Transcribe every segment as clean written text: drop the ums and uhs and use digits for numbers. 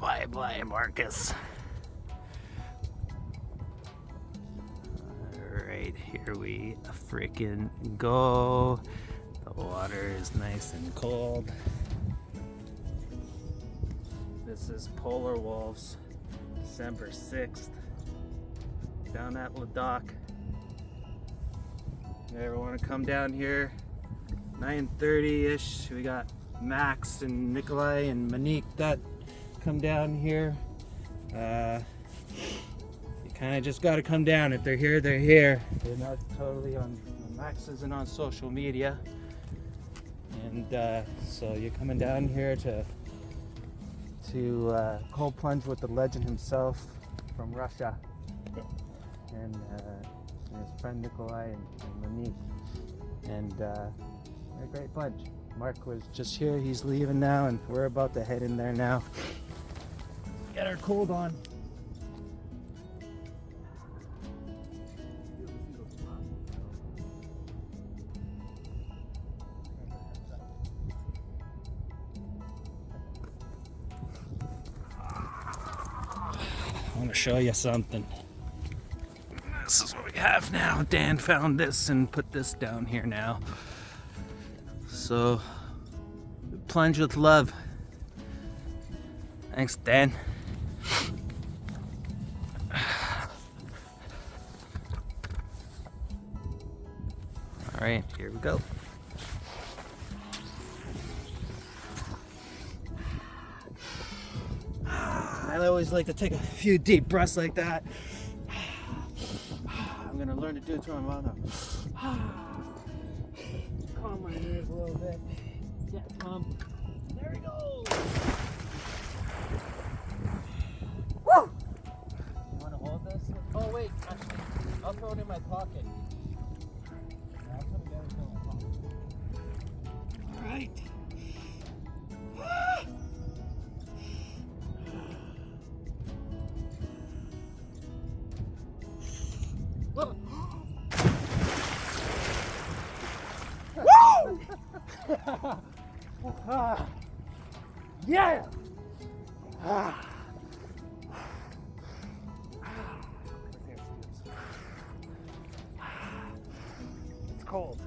Bye, Marcus. Alright, here we freaking go. The water is nice and cold. This is Polar Wolves, December 6th, down at Ladakh. You ever want to come down here? 9:30-ish. We got Max and Nikolai and Monique that come down here. You kind of just got to come down. If they're here, they're here. They're not totally on. Max isn't on social media, and so you're coming down here to cold plunge with the legend himself from Russia, and his friend Nikolai and Monique, and they're a great bunch. Mark was just here, he's leaving now, and we're about to head in there now. Get our cold on. I want to show you something. This is what we have now. Dan found this and put this down here now. So, plunge with love. Thanks, Dan. All right, here we go. I always like to take a few deep breaths like that. I'm gonna learn to do it to my mom now. Calm my nerves a little bit. Yeah, calm. There we go. Woo! You wanna hold this? Oh wait, actually, I'll throw it in my pocket. I'll put it down in my pocket. All right. Woo! Yeah! It's cold.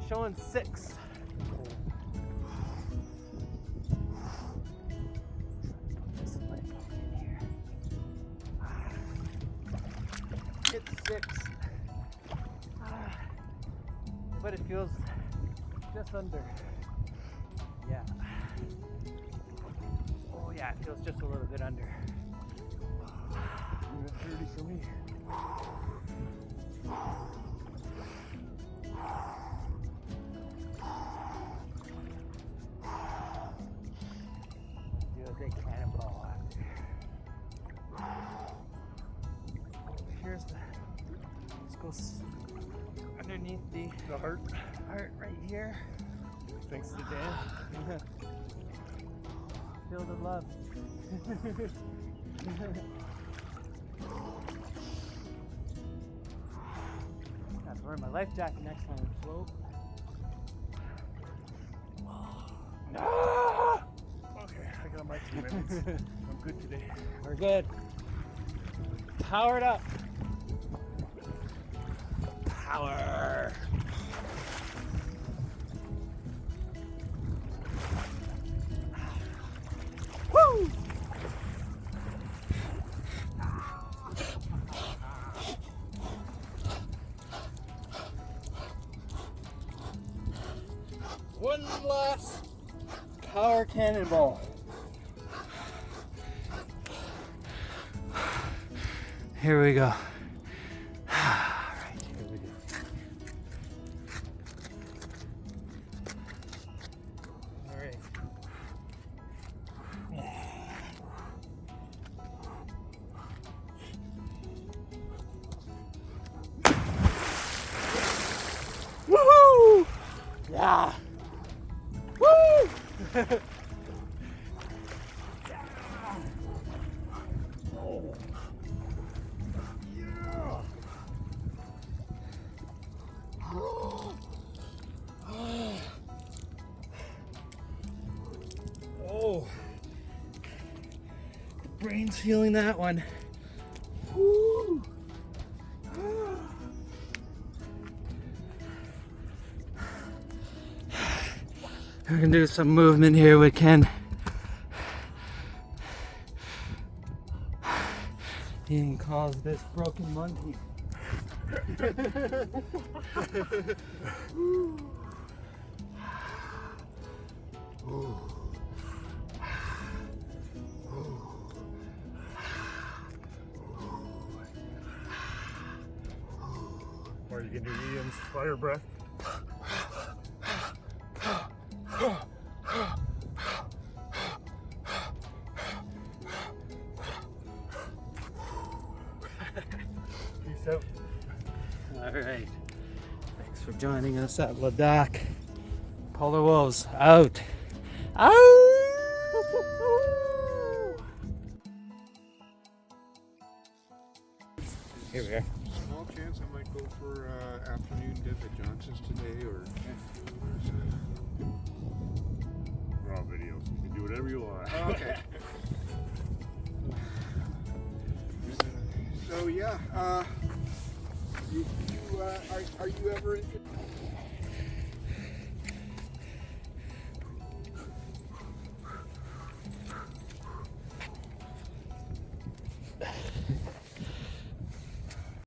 Showing 6. It's 6. But it feels just under. Yeah. Oh yeah, it feels just a little bit under. Even 30 for me. Big cannonball out there. Here's the. Let's go underneath the heart right here. Thanks to Dan. Feel the love. I have to wear my life jacket next time we float. I got my 2 minutes. I'm good today. We're good. Powered up. Power. Woo! One last power cannonball. Here we go. All right, here we go. All right. Woohoo! Yeah. Oh, brain's feeling that one. Woo. We're gonna do some movement here with Ken. He calls this broken monkey. Or you can do Ian's fire breath. Peace out. All right. Thanks for joining us at Ladakh. Polar wolves out. Out. Here we are. Small chance I might go for afternoon dip at Johnson's today, or We're on video, so you can do whatever you want. okay. So yeah, are you ever interested?